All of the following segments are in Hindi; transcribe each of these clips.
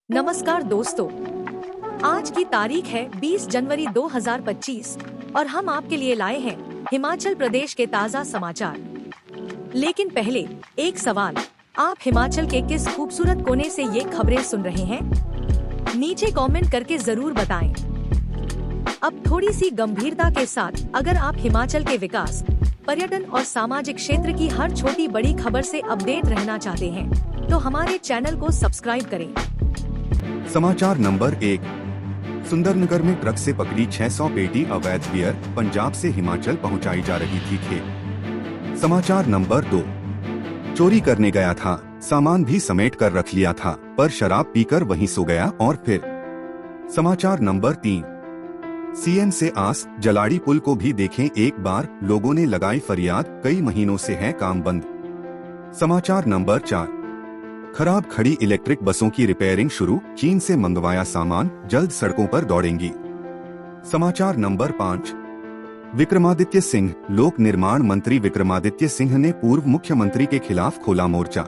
नमस्कार दोस्तों, आज की तारीख है 20 जनवरी 2025 और हम आपके लिए लाए हैं हिमाचल प्रदेश के ताज़ा समाचार। लेकिन पहले एक सवाल, आप हिमाचल के किस खूबसूरत कोने से ये खबरें सुन रहे हैं? नीचे कमेंट करके जरूर बताएं। अब थोड़ी सी गंभीरता के साथ, अगर आप हिमाचल के विकास, पर्यटन और सामाजिक क्षेत्र की हर छोटी बड़ी खबर से अपडेट रहना चाहते हैं, तो हमारे चैनल को सब्सक्राइब करें। समाचार नंबर 1। सुंदरनगर में ट्रक से पकड़ी 600 पेटी अवैध बियर, पंजाब से हिमाचल पहुंचाई जा रही थी खेत। समाचार नंबर 2। चोरी करने गया था, सामान भी समेट कर रख लिया था, पर शराब पीकर वहीं सो गया और फिर। समाचार नंबर 3। सीएम से आस, जलाड़ी पुल को भी देखें एक बार, लोगों ने लगाई फरियाद, कई महीनों से है काम बंद। समाचार नंबर 4। खराब खड़ी इलेक्ट्रिक बसों की रिपेयरिंग शुरू, चीन से मंगवाया सामान, जल्द सड़कों पर दौड़ेंगी। समाचार नंबर 5। विक्रमादित्य सिंह, लोक निर्माण मंत्री विक्रमादित्य सिंह ने पूर्व मुख्यमंत्री के खिलाफ खोला मोर्चा।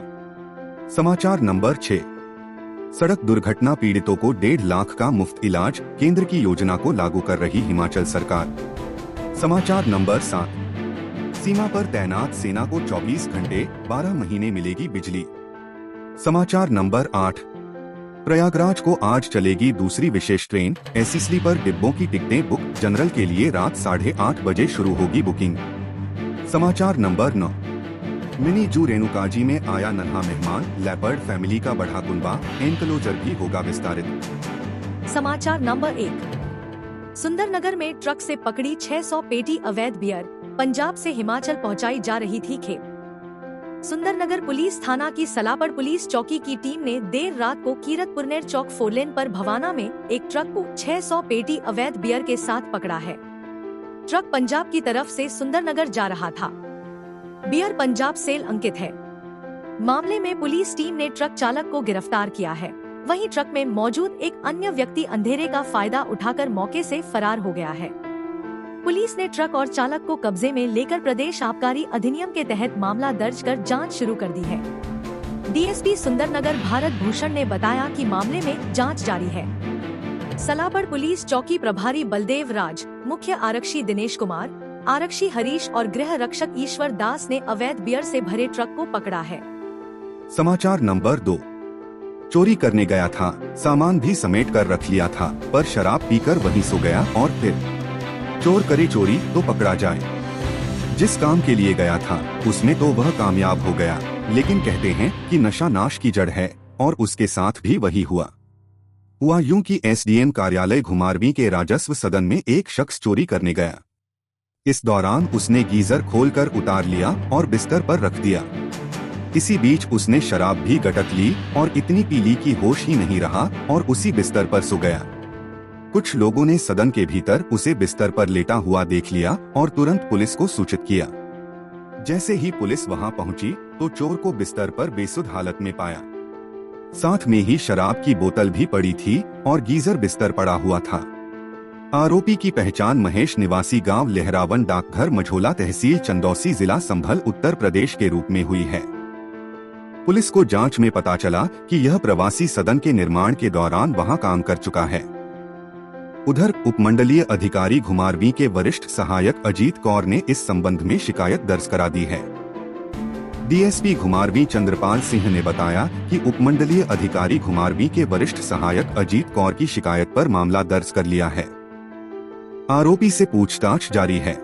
समाचार नंबर 6। सड़क दुर्घटना पीड़ितों को 1.5 लाख का मुफ्त इलाज, केंद्र की योजना को लागू कर रही हिमाचल सरकार। समाचार नंबर 7। सीमा पर तैनात सेना को 24 घंटे 12 महीने मिलेगी बिजली। समाचार नंबर 8। प्रयागराज को आज चलेगी दूसरी विशेष ट्रेन, एसी स्लीपर डिब्बों की टिकटें बुक, जनरल के लिए रात 8:30 बजे शुरू होगी बुकिंग। समाचार नंबर 9। मिनी जू रेणुकाजी में आया नन्हा मेहमान, लेपर्ड फैमिली का बढ़ा कुनबा, एनक्लोजर भी होगा विस्तारित। समाचार नंबर 1। सुंदरनगर में ट्रक से पकड़ी 600 पेटी अवैध बियर, पंजाब से हिमाचल पहुंचाई जा रही थी खेत। सुंदरनगर पुलिस थाना की सलापड़ पुलिस चौकी की टीम ने देर रात को कीरतपुरनेर चौक 4 लेन पर भवाना में एक ट्रक को 600 पेटी अवैध बियर के साथ पकड़ा है। ट्रक पंजाब की तरफ से सुंदरनगर जा रहा था। बियर पंजाब सेल अंकित है। मामले में पुलिस टीम ने ट्रक चालक को गिरफ्तार किया है। वहीं ट्रक में मौजूद एक अन्य व्यक्ति अंधेरे का फायदा उठाकर मौके से फरार हो गया है। पुलिस ने ट्रक और चालक को कब्जे में लेकर प्रदेश आबकारी अधिनियम के तहत मामला दर्ज कर जांच शुरू कर दी है। डीएसपी सुंदरनगर भारत भूषण ने बताया कि मामले में जांच जारी है। सलापड़ पुलिस चौकी प्रभारी बलदेव राज, मुख्य आरक्षी दिनेश कुमार, आरक्षी हरीश और गृह रक्षक ईश्वर दास ने अवैध बियर से भरे ट्रक को पकड़ा है। समाचार नंबर 2। चोरी करने गया था, सामान भी समेट कर रख लिया था, पर शराब पीकर वहीं सो गया और फिर। चोर करे चोरी तो पकड़ा जाए। जिस काम के लिए गया था उसमें तो वह कामयाब हो गया, लेकिन कहते हैं कि नशा नाश की जड़ है, और उसके साथ भी वही हुआ यूं कि एसडीएम कार्यालय घुमारवीं के राजस्व सदन में एक शख्स चोरी करने गया। इस दौरान उसने गीजर खोलकर उतार लिया और बिस्तर पर रख दिया। इसी बीच उसने शराब भी गटक ली और इतनी पी ली कि होश ही नहीं रहा और उसी बिस्तर पर सो गया। कुछ लोगों ने सदन के भीतर उसे बिस्तर पर लेटा हुआ देख लिया और तुरंत पुलिस को सूचित किया। जैसे ही पुलिस वहां पहुंची तो चोर को बिस्तर पर बेसुध हालत में पाया। साथ में ही शराब की बोतल भी पड़ी थी और गीजर बिस्तर पड़ा हुआ था। आरोपी की पहचान महेश निवासी गांव लहरावन डाकघर मझोला तहसील चंदौसी जिला संभल उत्तर प्रदेश के रूप में हुई है। पुलिस को जांच में पता चला कि यह प्रवासी सदन के निर्माण के दौरान वहां काम कर चुका है। उधर उपमंडलीय अधिकारी घुमारवीं के वरिष्ठ सहायक अजीत कौर ने इस संबंध में शिकायत दर्ज करा दी है। डीएसपी घुमारवीं चंद्रपाल सिंह ने बताया कि उपमंडलीय अधिकारी घुमारवीं के वरिष्ठ सहायक अजीत कौर की शिकायत पर मामला दर्ज कर लिया है। आरोपी से पूछताछ जारी है।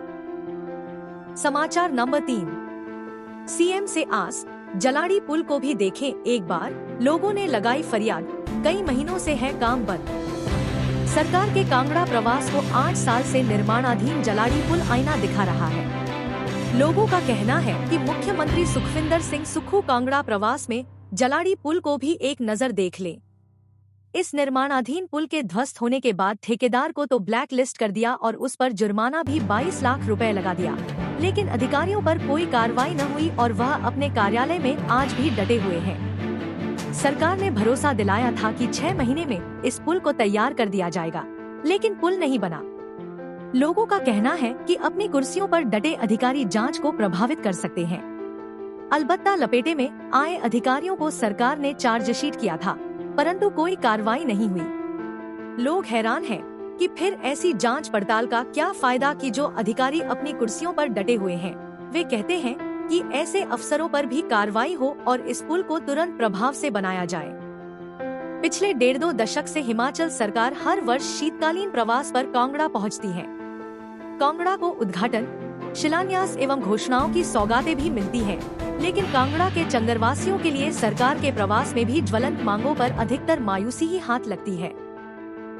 समाचार नंबर 3। सीएम से आस, जलाड़ी पुल को भी देखें एक बार, लोगों ने लगाई फरियाद, कई महीनों से है काम बंद। सरकार के कांगड़ा प्रवास को 8 साल से निर्माणाधीन जलाड़ी पुल आईना दिखा रहा है। लोगों का कहना है कि मुख्यमंत्री सुखविंदर सिंह सुक्खू कांगड़ा प्रवास में जलाड़ी पुल को भी एक नजर देख लें। इस निर्माणाधीन पुल के ध्वस्त होने के बाद ठेकेदार को तो ब्लैक लिस्ट कर दिया और उस पर जुर्माना भी 22 लाख रुपए लगा दिया, लेकिन अधिकारियों पर कोई कार्रवाई न हुई और वह अपने कार्यालय में आज भी डटे हुए हैं। सरकार ने भरोसा दिलाया था कि 6 महीने में इस पुल को तैयार कर दिया जाएगा, लेकिन पुल नहीं बना। लोगों का कहना है कि अपनी कुर्सियों पर डटे अधिकारी जांच को प्रभावित कर सकते हैं। अलबत्ता लपेटे में आए अधिकारियों को सरकार ने चार्जशीट किया था। परंतु कोई कार्रवाई नहीं हुई। लोग हैरान हैं कि फिर ऐसी जांच पड़ताल का क्या फायदा कि जो अधिकारी अपनी कुर्सियों पर डटे हुए हैं। वे कहते हैं कि ऐसे अफसरों पर भी कार्रवाई हो और इस पुल को तुरंत प्रभाव से बनाया जाए। पिछले 1.5-2 दशक से हिमाचल सरकार हर वर्ष शीतकालीन प्रवास पर कांगड़ा पहुंचती है। कांगड़ा को उद्घाटन, शिलान्यास एवं घोषणाओं की सौगातें भी मिलती हैं, लेकिन कांगड़ा के चंगरवासियों के लिए सरकार के प्रवास में भी ज्वलंत मांगों पर अधिकतर मायूसी ही हाथ लगती है।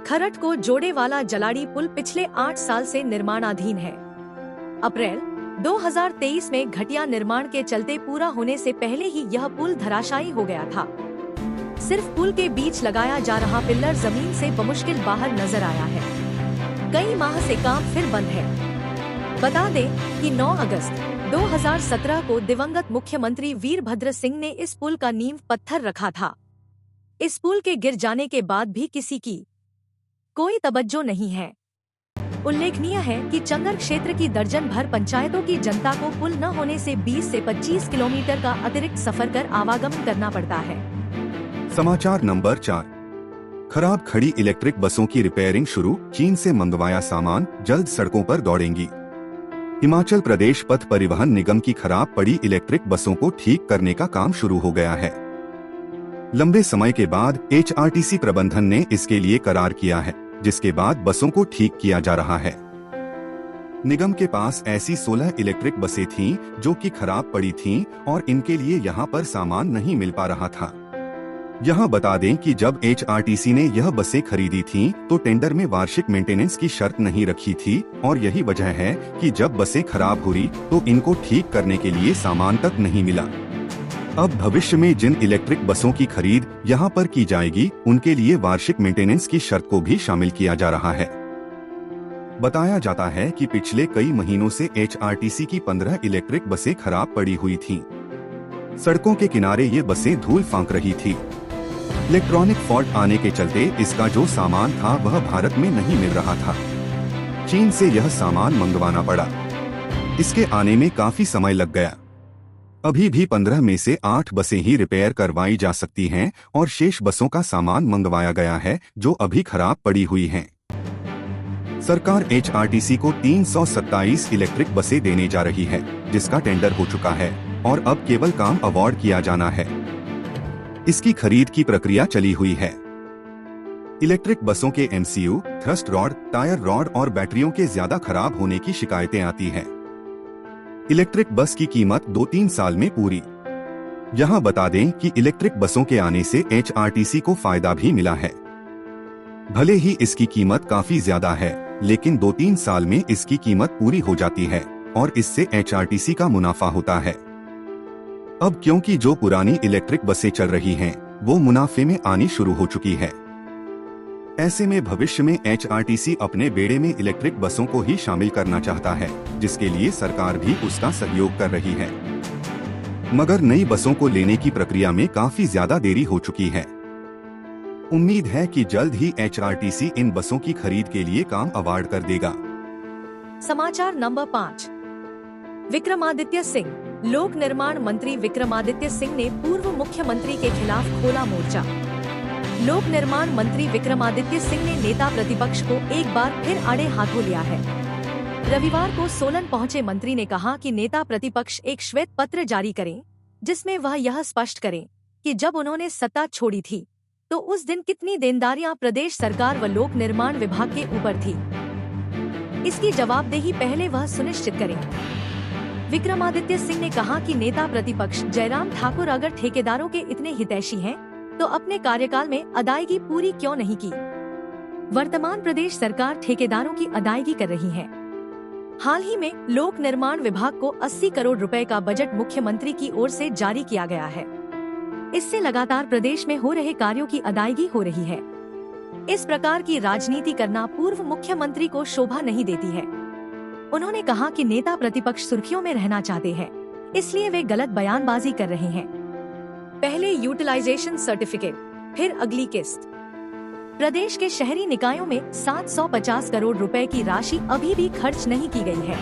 खरट को जोड़े वाला जलाड़ी पुल पिछले 8 साल से निर्माणाधीन है। अप्रैल 2023 में घटिया निर्माण के चलते पूरा होने से पहले ही यह पुल धराशायी हो गया था। सिर्फ पुल के बीच लगाया जा रहा पिल्लर जमीन से बमुश्किल बाहर नजर आया है। कई माह से काम फिर बंद है। बता दें कि 9 अगस्त 2017 को दिवंगत मुख्यमंत्री वीरभद्र सिंह ने इस पुल का नींव पत्थर रखा था। इस पुल के गिर जाने के बाद भी किसी की कोई तवज्जो नहीं है। उल्लेखनीय है कि चंगर क्षेत्र की दर्जन भर पंचायतों की जनता को पुल न होने से 20 से 25 किलोमीटर का अतिरिक्त सफर कर आवागमन करना पड़ता है। समाचार नंबर 4। खराब खड़ी इलेक्ट्रिक बसों की रिपेयरिंग शुरू, चीन से मंगवाया सामान जल्द सड़कों पर दौड़ेंगी। हिमाचल प्रदेश पथ परिवहन निगम की खराब पड़ी इलेक्ट्रिक बसों को ठीक करने का काम शुरू हो गया है। लंबे समय के बाद HRTC प्रबंधन ने इसके लिए करार किया है, जिसके बाद बसों को ठीक किया जा रहा है। निगम के पास ऐसी 16 इलेक्ट्रिक बसें थीं जो कि खराब पड़ी थीं और इनके लिए यहां पर सामान नहीं मिल पा रहा था। यहां बता दें कि जब HRTC ने यह बसें खरीदी थीं तो टेंडर में वार्षिक मेंटेनेंस की शर्त नहीं रखी थी और यही वजह है कि जब बसें खराब हुई तो इनको ठीक करने के लिए सामान तक नहीं मिला। अब भविष्य में जिन इलेक्ट्रिक बसों की खरीद यहां पर की जाएगी उनके लिए वार्षिक मेंटेनेंस की शर्त को भी शामिल किया जा रहा है। बताया जाता है कि पिछले कई महीनों से HRTC की 15 इलेक्ट्रिक बसें खराब पड़ी हुई थीं। सड़कों के किनारे ये बसें धूल फांक रही थी। इलेक्ट्रॉनिक फॉल्ट आने के चलते इसका जो सामान था वह भारत में नहीं मिल रहा था। चीन से यह सामान मंगवाना पड़ा। इसके आने में काफी समय लग गया। अभी भी 15 में से 8 बसें ही रिपेयर करवाई जा सकती हैं और शेष बसों का सामान मंगवाया गया है जो अभी खराब पड़ी हुई हैं। सरकार HRTC को 327 इलेक्ट्रिक बसें देने जा रही है, जिसका टेंडर हो चुका है और अब केवल काम अवार्ड किया जाना है। इसकी खरीद की प्रक्रिया चली हुई है। इलेक्ट्रिक बसों के MCU, thrust rod, tyre rod और बैटरियों के ज्यादा खराब होने की शिकायतें आती हैं। इलेक्ट्रिक बस की कीमत 2-3 साल में पूरी। यहाँ बता दें कि इलेक्ट्रिक बसों के आने से HRTC को फायदा भी मिला है। भले ही इसकी कीमत काफी ज्यादा है, लेकिन 2-3 साल में इसकी कीमत पूरी हो जाती है और इससे HRTC का मुनाफा होता है। अब क्योंकि जो पुरानी इलेक्ट्रिक बसें चल रही हैं, वो मुनाफे में आनी शुरू हो चुकी है। ऐसे में भविष्य में HRTC अपने बेड़े में इलेक्ट्रिक बसों को ही शामिल करना चाहता है, जिसके लिए सरकार भी उसका सहयोग कर रही है। मगर नई बसों को लेने की प्रक्रिया में काफी ज्यादा देरी हो चुकी है। उम्मीद है कि जल्द ही HRTC इन बसों की खरीद के लिए काम अवार्ड कर देगा। समाचार नंबर 5। विक्रमादित्य सिंह। लोक निर्माण मंत्री विक्रमादित्य सिंह ने पूर्व मुख्यमंत्री के खिलाफ खोला मोर्चा। लोक निर्माण मंत्री विक्रमादित्य सिंह ने नेता प्रतिपक्ष को एक बार फिर आड़े हाथों लिया है। रविवार को सोलन पहुंचे मंत्री ने कहा कि नेता प्रतिपक्ष एक श्वेत पत्र जारी करें, जिसमें वह यह स्पष्ट करें कि जब उन्होंने सत्ता छोड़ी थी तो उस दिन कितनी देनदारियां प्रदेश सरकार व लोक निर्माण विभाग के ऊपर थी। इसकी जवाबदेही पहले वह सुनिश्चित करें। विक्रमादित्य सिंह ने कहा कि नेता प्रतिपक्ष जयराम ठाकुर अगर ठेकेदारों के इतने हितैषी हैं, तो अपने कार्यकाल में अदायगी पूरी क्यों नहीं की। वर्तमान प्रदेश सरकार ठेकेदारों की अदायगी कर रही है। हाल ही में लोक निर्माण विभाग को 80 करोड़ रुपए का बजट मुख्यमंत्री की ओर से जारी किया गया है। इससे लगातार प्रदेश में हो रहे कार्यों की अदायगी हो रही है। इस प्रकार की राजनीति करना पूर्व मुख्यमंत्री को शोभा नहीं देती है। उन्होंने कहा कि नेता प्रतिपक्ष सुर्खियों में रहना चाहते हैं, इसलिए वे गलत बयानबाजी कर रहे हैं। पहले यूटिलाइजेशन सर्टिफिकेट, फिर अगली किस्त। प्रदेश के शहरी निकायों में 750 करोड़ रुपए की राशि अभी भी खर्च नहीं की गई है।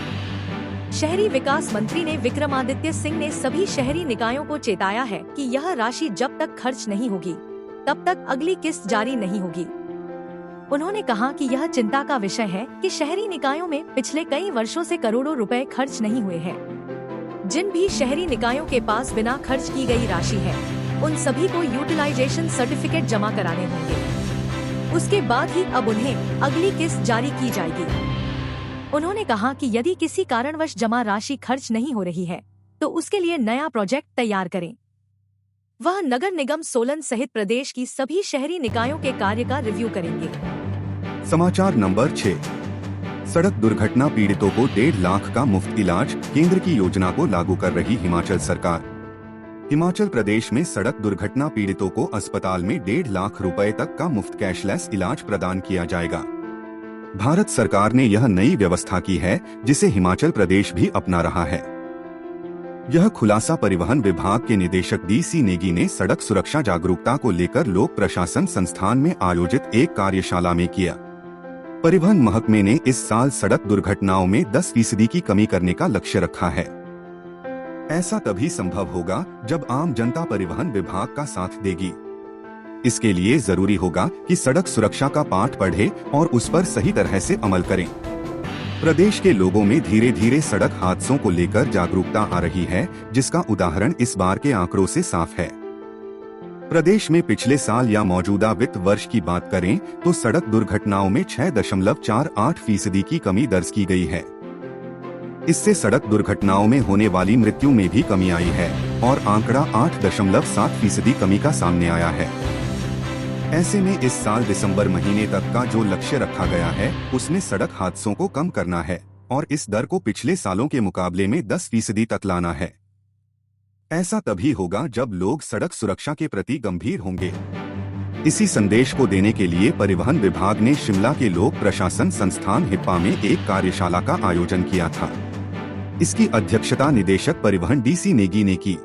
शहरी विकास मंत्री ने विक्रमादित्य सिंह ने सभी शहरी निकायों को चेताया है कि यह राशि जब तक खर्च नहीं होगी, तब तक अगली किस्त जारी नहीं होगी। उन्होंने कहा कि यह चिंता का विषय है कि शहरी निकायों में पिछले कई वर्षों से करोड़ों रुपए खर्च नहीं हुए हैं। जिन भी शहरी निकायों के पास बिना खर्च की गई राशि है, उन सभी को यूटिलाइजेशन सर्टिफिकेट जमा कराने होंगे। उसके बाद ही अब उन्हें अगली किस्त जारी की जाएगी। उन्होंने कहा कि यदि किसी कारणवश जमा राशि खर्च नहीं हो रही है तो उसके लिए नया प्रोजेक्ट तैयार करें। वह नगर निगम सोलन सहित प्रदेश की सभी शहरी निकायों के कार्य का रिव्यू करेंगे। समाचार नंबर 6। सड़क दुर्घटना पीड़ितों को 1.5 लाख का मुफ्त इलाज, केंद्र की योजना को लागू कर रही हिमाचल सरकार। हिमाचल प्रदेश में सड़क दुर्घटना पीड़ितों को अस्पताल में 1.5 लाख रुपए तक का मुफ्त कैशलेस इलाज प्रदान किया जाएगा। भारत सरकार ने यह नई व्यवस्था की है, जिसे हिमाचल प्रदेश भी अपना रहा है। यह खुलासा परिवहन विभाग के निदेशक DC नेगी ने सड़क सुरक्षा जागरूकता को लेकर लोक प्रशासन संस्थान में आयोजित एक कार्यशाला में किया। परिवहन महकमे ने इस साल सड़क दुर्घटनाओं में 10% की कमी करने का लक्ष्य रखा है। ऐसा तभी संभव होगा जब आम जनता परिवहन विभाग का साथ देगी। इसके लिए जरूरी होगा कि सड़क सुरक्षा का पाठ पढ़े और उस पर सही तरह से अमल करें। प्रदेश के लोगों में धीरे धीरे सड़क हादसों को लेकर जागरूकता आ रही है, जिसका उदाहरण इस बार के आंकड़ों से साफ है। प्रदेश में पिछले साल या मौजूदा वित्त वर्ष की बात करें तो सड़क दुर्घटनाओं में 6.48% की कमी दर्ज की गई है। इससे सड़क दुर्घटनाओं में होने वाली मृत्यु में भी कमी आई है और आंकड़ा 8.7% कमी का सामने आया है। ऐसे में इस साल दिसंबर महीने तक का जो लक्ष्य रखा गया है, उसमें सड़क हादसों को कम करना है और इस दर को पिछले सालों के मुकाबले में 10% तक लाना है। ऐसा तभी होगा जब लोग सड़क सुरक्षा के प्रति गंभीर होंगे। इसी संदेश को देने के लिए परिवहन विभाग ने शिमला के लोक प्रशासन संस्थान हिप्पा में एक कार्यशाला का आयोजन किया था। इसकी अध्यक्षता निदेशक परिवहन DC नेगी ने की।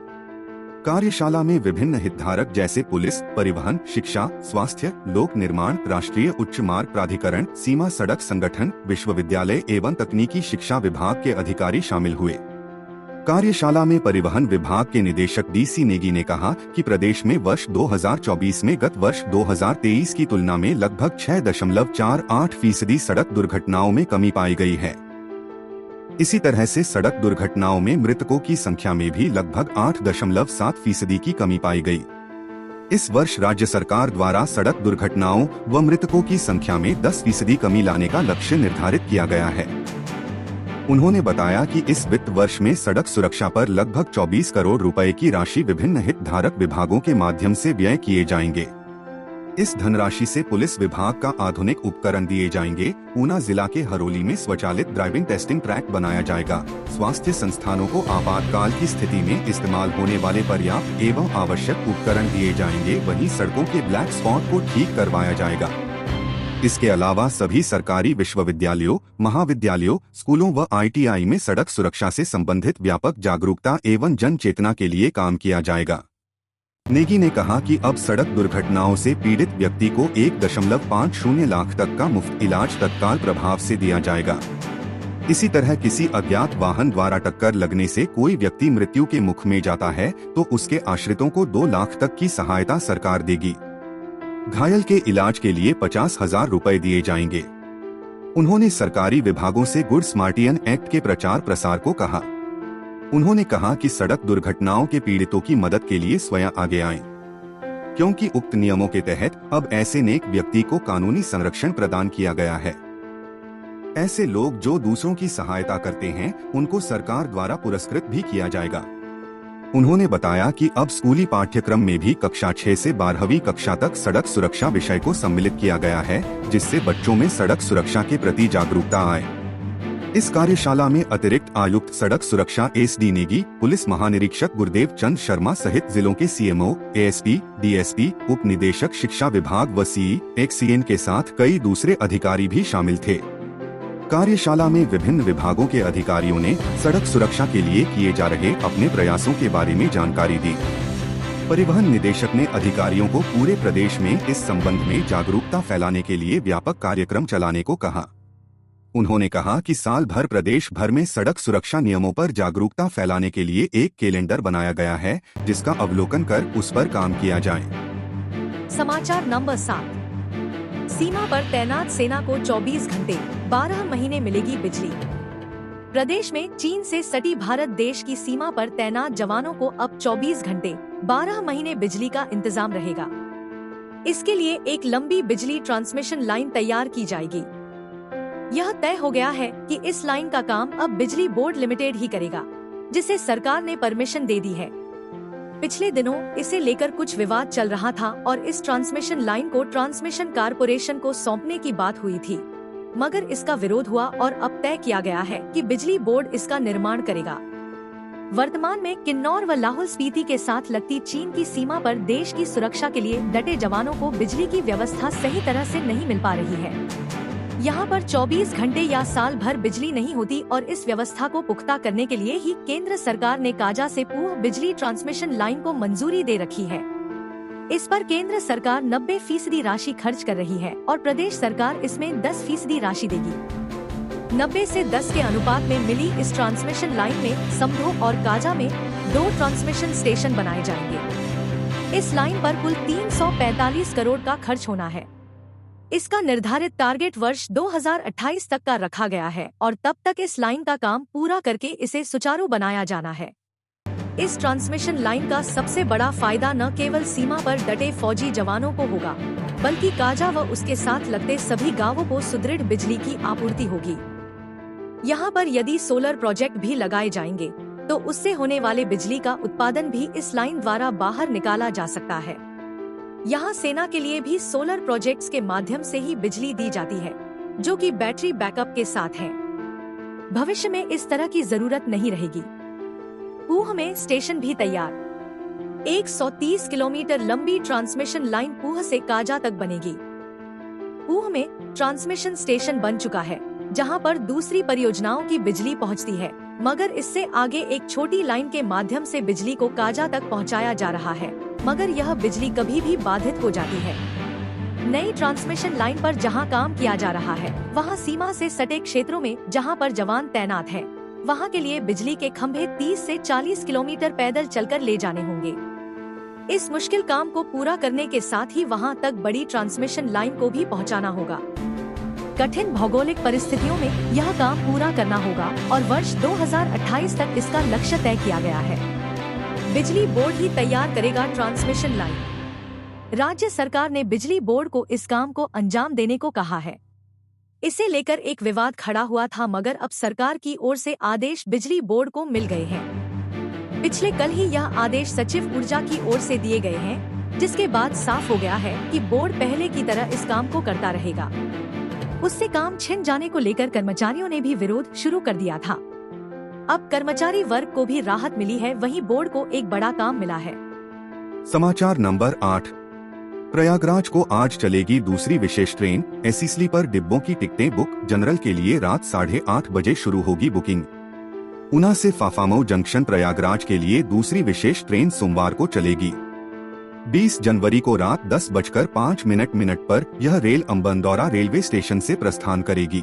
कार्यशाला में विभिन्न हितधारक जैसे पुलिस, परिवहन, शिक्षा, स्वास्थ्य, लोक निर्माण, राष्ट्रीय उच्च मार्ग प्राधिकरण, सीमा सड़क संगठन, विश्वविद्यालय एवं तकनीकी शिक्षा विभाग के अधिकारी शामिल हुए। कार्यशाला में परिवहन विभाग के निदेशक DC नेगी ने कहा कि प्रदेश में वर्ष 2024 में गत वर्ष 2023 की तुलना में लगभग 6.48% सड़क दुर्घटनाओं में कमी पाई गई है। इसी तरह से सड़क दुर्घटनाओं में मृतकों की संख्या में भी लगभग 8.7% की कमी पाई गई। इस वर्ष राज्य सरकार द्वारा सड़क दुर्घटनाओं व मृतकों की संख्या में 10% कमी लाने का लक्ष्य निर्धारित किया गया है। उन्होंने बताया कि इस वित्त वर्ष में सड़क सुरक्षा पर लगभग 24 करोड़ रुपए की राशि विभिन्न हितधारक विभागों के माध्यम से व्यय किए जाएंगे। इस धनराशि से पुलिस विभाग का आधुनिक उपकरण दिए जाएंगे। ऊना जिला के हरोली में स्वचालित ड्राइविंग टेस्टिंग ट्रैक बनाया जाएगा। स्वास्थ्य संस्थानों को आपातकाल की स्थिति में इस्तेमाल होने वाले पर्याप्त एवं आवश्यक उपकरण दिए जाएंगे। वहीं सड़कों के ब्लैक स्पॉट को ठीक करवाया जाएगा। इसके अलावा सभी सरकारी विश्वविद्यालयों, महाविद्यालयों, स्कूलों व ITI में सड़क सुरक्षा से संबंधित व्यापक जागरूकता एवं जन चेतना के लिए काम किया जाएगा। नेगी ने कहा कि अब सड़क दुर्घटनाओं से पीड़ित व्यक्ति को 1.50 लाख तक का मुफ्त इलाज तत्काल प्रभाव से दिया जाएगा। इसी तरह किसी अज्ञात वाहन द्वारा टक्कर लगने से कोई व्यक्ति मृत्यु के मुख में जाता है तो उसके आश्रितों को 2 लाख तक की सहायता सरकार देगी। घायल के इलाज के लिए 50,000 रुपए दिए जाएंगे। उन्होंने सरकारी विभागों से गुड स्मार्टियन एक्ट के प्रचार प्रसार को कहा। उन्होंने कहा कि सड़क दुर्घटनाओं के पीड़ितों की मदद के लिए स्वयं आगे आएं, क्योंकि उक्त नियमों के तहत अब ऐसे नेक व्यक्ति को कानूनी संरक्षण प्रदान किया गया है। ऐसे लोग जो दूसरों की सहायता करते हैं, उनको सरकार द्वारा पुरस्कृत भी किया जाएगा। उन्होंने बताया कि अब स्कूली पाठ्यक्रम में भी कक्षा 6 से 12वीं कक्षा तक सड़क सुरक्षा विषय को सम्मिलित किया गया है, जिससे बच्चों में सड़क सुरक्षा के प्रति जागरूकता आए। इस कार्यशाला में अतिरिक्त आयुक्त सड़क सुरक्षा SD नेगी, पुलिस महानिरीक्षक गुरदेव चंद शर्मा सहित जिलों के CMO, ASP, DSP, उप निदेशक शिक्षा विभाग व CE के साथ कई दूसरे अधिकारी भी शामिल थे। कार्यशाला में विभिन्न विभागों के अधिकारियों ने सड़क सुरक्षा के लिए किए जा रहे अपने प्रयासों के बारे में जानकारी दी। परिवहन निदेशक ने अधिकारियों को पूरे प्रदेश में इस संबंध में जागरूकता फैलाने के लिए व्यापक कार्यक्रम चलाने को कहा। उन्होंने कहा कि साल भर प्रदेश भर में सड़क सुरक्षा नियमों पर जागरूकता फैलाने के लिए एक कैलेंडर बनाया गया है, जिसका अवलोकन कर उस पर काम किया जाए। समाचार नंबर 7। सीमा पर तैनात सेना को 24 घंटे 12 महीने मिलेगी बिजली। प्रदेश में चीन से सटी भारत देश की सीमा पर तैनात जवानों को अब 24 घंटे 12 महीने बिजली का इंतजाम रहेगा। इसके लिए एक लंबी बिजली ट्रांसमिशन लाइन तैयार की जाएगी। यह तय हो गया है कि इस लाइन का काम अब बिजली बोर्ड लिमिटेड ही करेगा, जिसे सरकार ने परमिशन दे दी है। पिछले दिनों इसे लेकर कुछ विवाद चल रहा था और इस ट्रांसमिशन लाइन को ट्रांसमिशन कारपोरेशन को सौंपने की बात हुई थी, मगर इसका विरोध हुआ और अब तय किया गया है कि बिजली बोर्ड इसका निर्माण करेगा। वर्तमान में किन्नौर व लाहौल स्पीति के साथ लगती चीन की सीमा पर देश की सुरक्षा के लिए डटे जवानों को बिजली की व्यवस्था सही तरह से नहीं मिल पा रही है। यहाँ पर 24 घंटे या साल भर बिजली नहीं होती और इस व्यवस्था को पुख्ता करने के लिए ही केंद्र सरकार ने काजा से पूह बिजली ट्रांसमिशन लाइन को मंजूरी दे रखी है। इस पर केंद्र सरकार 90% राशि खर्च कर रही है और प्रदेश सरकार इसमें 10% राशि देगी। 90 से 10 के अनुपात में मिली इस ट्रांसमिशन लाइन में समधो और काजा में 2 ट्रांसमिशन स्टेशन बनाए जाएंगे। इस लाइन पर कुल 345 करोड़ का खर्च होना है। इसका निर्धारित टारगेट वर्ष 2028 तक का रखा गया है और तब तक इस लाइन का काम पूरा करके इसे सुचारू बनाया जाना है। इस ट्रांसमिशन लाइन का सबसे बड़ा फायदा न केवल सीमा पर डटे फौजी जवानों को होगा, बल्कि काजा व उसके साथ लगते सभी गांवों को सुदृढ़ बिजली की आपूर्ति होगी। यहाँ पर यदि सोलर प्रोजेक्ट भी लगाए जाएंगे तो उससे होने वाले बिजली का उत्पादन भी इस लाइन द्वारा बाहर निकाला जा सकता है। यहाँ सेना के लिए भी सोलर प्रोजेक्ट्स के माध्यम से ही बिजली दी जाती है, जो कि बैटरी बैकअप के साथ है। भविष्य में इस तरह की जरूरत नहीं रहेगी। पूह में स्टेशन भी तैयार। 130 किलोमीटर लंबी ट्रांसमिशन लाइन पूह से काजा तक बनेगी। पूह में ट्रांसमिशन स्टेशन बन चुका है, जहां पर दूसरी परियोजनाओं की बिजली पहुंचती है, मगर इससे आगे एक छोटी लाइन के माध्यम से बिजली को काजा तक पहुंचाया जा रहा है, मगर यह बिजली कभी भी बाधित हो जाती है। नई ट्रांसमिशन लाइन पर जहां काम किया जा रहा है, वहां सीमा से सटे क्षेत्रों में जहां पर जवान तैनात हैं, वहां के लिए बिजली के खंभे 30 से 40 किलोमीटर पैदल चलकर ले जाने होंगे। इस मुश्किल काम को पूरा करने के साथ ही वहां तक बड़ी ट्रांसमिशन लाइन को भी पहुंचाना होगा। कठिन भौगोलिक परिस्थितियों में यह काम पूरा करना होगा और वर्ष 2028 तक इसका लक्ष्य तय किया गया है। बिजली बोर्ड ही तैयार करेगा ट्रांसमिशन लाइन। राज्य सरकार ने बिजली बोर्ड को इस काम को अंजाम देने को कहा है। इसे लेकर एक विवाद खड़ा हुआ था, मगर अब सरकार की ओर से आदेश बिजली बोर्ड को मिल गए हैं। पिछले कल ही यह आदेश सचिव ऊर्जा की ओर से दिए गए हैं, जिसके बाद साफ हो गया है कि बोर्ड पहले की तरह इस काम को करता रहेगा। उससे काम छिन जाने को लेकर कर्मचारियों ने भी विरोध शुरू कर दिया था। अब कर्मचारी वर्ग को भी राहत मिली है, वहीं बोर्ड को एक बड़ा काम मिला है। समाचार नंबर 8। प्रयागराज को आज चलेगी दूसरी विशेष ट्रेन। एसी स्लीपर डिब्बों की टिकटें बुक। जनरल के लिए रात 8:30 बजे शुरू होगी बुकिंग। ऊना से फाफामऊ जंक्शन प्रयागराज के लिए दूसरी विशेष ट्रेन सोमवार को चलेगी। 20 जनवरी को रात 10:05 पर यह रेल अम्बनदौरा रेलवे स्टेशन से प्रस्थान करेगी।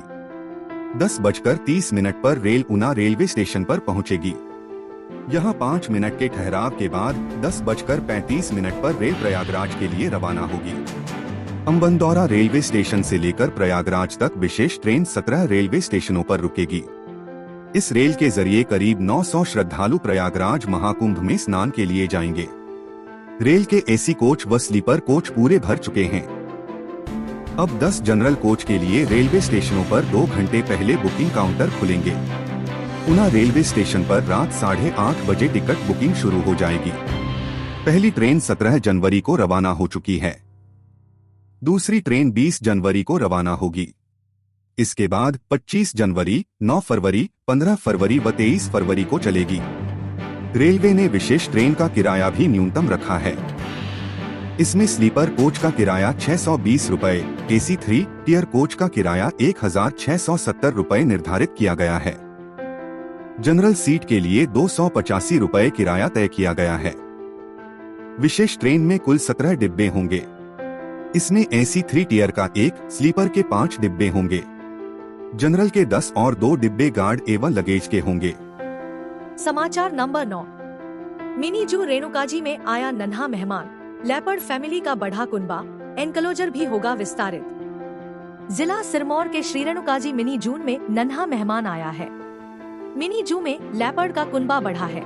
10:30 पर रेल ऊना रेलवे स्टेशन पर पहुंचेगी। यहां 5 मिनट के ठहराव के बाद 10:35 पर रेल प्रयागराज के लिए रवाना होगी। अम्बनदौरा रेलवे स्टेशन से लेकर प्रयागराज तक विशेष ट्रेन 17 रेलवे स्टेशनों पर रुकेगी। इस रेल के जरिए करीब 900 श्रद्धालु प्रयागराज महाकुंभ में स्नान के लिए जाएंगे। रेल के एसी कोच व स्लीपर कोच पूरे भर चुके हैं। अब 10 जनरल कोच के लिए रेलवे स्टेशनों पर 2 घंटे पहले बुकिंग काउंटर खुलेंगे। ऊना रेलवे स्टेशन पर रात 8:30 बजे टिकट बुकिंग शुरू हो जाएगी। पहली ट्रेन 17 जनवरी को रवाना हो चुकी है। दूसरी ट्रेन 20 जनवरी को रवाना होगी। इसके बाद 25 जनवरी, 9 फरवरी, 15 फरवरी व 23 फरवरी को चलेगी। रेलवे ने विशेष ट्रेन का किराया भी न्यूनतम रखा है। इसमें स्लीपर कोच का किराया 620 रुपए, एसी 3 टियर कोच का किराया 1670 रुपए निर्धारित किया गया है। जनरल सीट के लिए 285 रुपए किराया तय किया गया है। विशेष ट्रेन में कुल 17 डिब्बे होंगे। इसमें एसी 3 टियर का 1, स्लीपर के 5 डिब्बे होंगे। जनरल के 10 और 2 डिब्बे गार्ड एवं लगेज के होंगे। समाचार नंबर 9। मिनी जू रेणुकाजी में आया नन्हा मेहमान। लेपर्ड फैमिली का बढ़ा कुनबा एनक्लोजर भी होगा विस्तारित। जिला सिरमौर के श्री रेणुकाजी मिनी जू में नन्हा मेहमान आया है। मिनी जू में लेपर्ड का कुनबा बढ़ा है।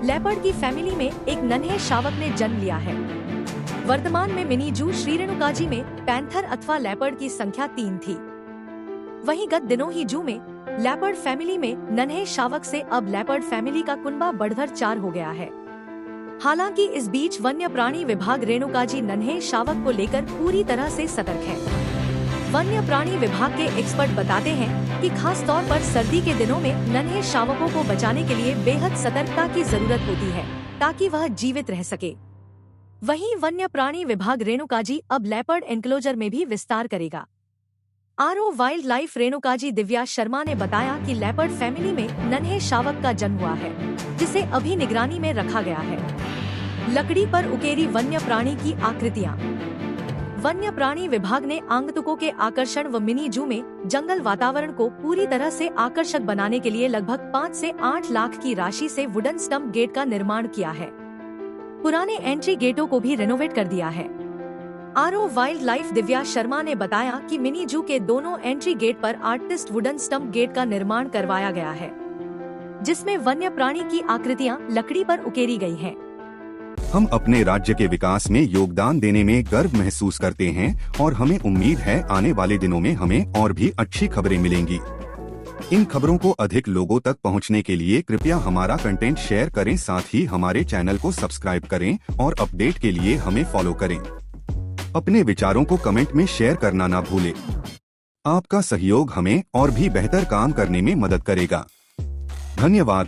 लेपर्ड की फैमिली में एक नन्हे शावक ने जन्म लिया है। वर्तमान में मिनी जू श्री रेणुकाजी में पैंथर अथवा लेपर्ड की संख्या 3 थी। वहीं गत दिनों ही जू में लेपर्ड फैमिली में नन्हे शावक से अब लेपर्ड फैमिली का कुनबा बढ़कर 4 हो गया है। हालांकि इस बीच वन्य प्राणी विभाग रेणुकाजी नन्हे शावक को लेकर पूरी तरह से सतर्क है। वन्य प्राणी विभाग के एक्सपर्ट बताते हैं कि खास तौर पर सर्दी के दिनों में नन्हे शावकों को बचाने के लिए बेहद सतर्कता की जरूरत होती है ताकि वह जीवित रह सके। वहीं वन्य प्राणी विभाग रेणुकाजी अब लेपर्ड एनक्लोजर में भी विस्तार करेगा। RO wild life Renukaji Divya Sharma ने बताया कि लेपर्ड फैमिली में नन्हे शावक का जन्म हुआ है, जिसे अभी निगरानी में रखा गया है। लकड़ी पर उकेरी वन्य प्राणी की आकृतियाँ। वन्य प्राणी विभाग ने आगंतुकों के आकर्षण व मिनी जू में जंगल वातावरण को पूरी तरह से आकर्षक बनाने के लिए लगभग 5 से 8 लाख की राशि से वुडन स्टंप गेट का निर्माण किया है। पुराने एंट्री गेटों को भी रेनोवेट कर दिया है। RO wild life Divya Sharma ने बताया कि मिनी जू के दोनों एंट्री गेट पर आर्टिस्ट वुडन स्टंप गेट का निर्माण करवाया गया है, जिसमें वन्य प्राणी की आकृतियां लकड़ी पर उकेरी गई हैं। हम अपने राज्य के विकास में योगदान देने में गर्व महसूस करते हैं और हमें उम्मीद है आने वाले दिनों में हमें और भी अच्छी खबरें मिलेंगी। इन खबरों को अधिक लोगों तक पहुंचने के लिए कृपया हमारा कंटेंट शेयर करें, साथ ही हमारे चैनल को सब्सक्राइब करें और अपडेट के लिए हमें फॉलो करें। अपने विचारों को कमेंट में शेयर करना ना भूलें। आपका सहयोग हमें और भी बेहतर काम करने में मदद करेगा। धन्यवाद।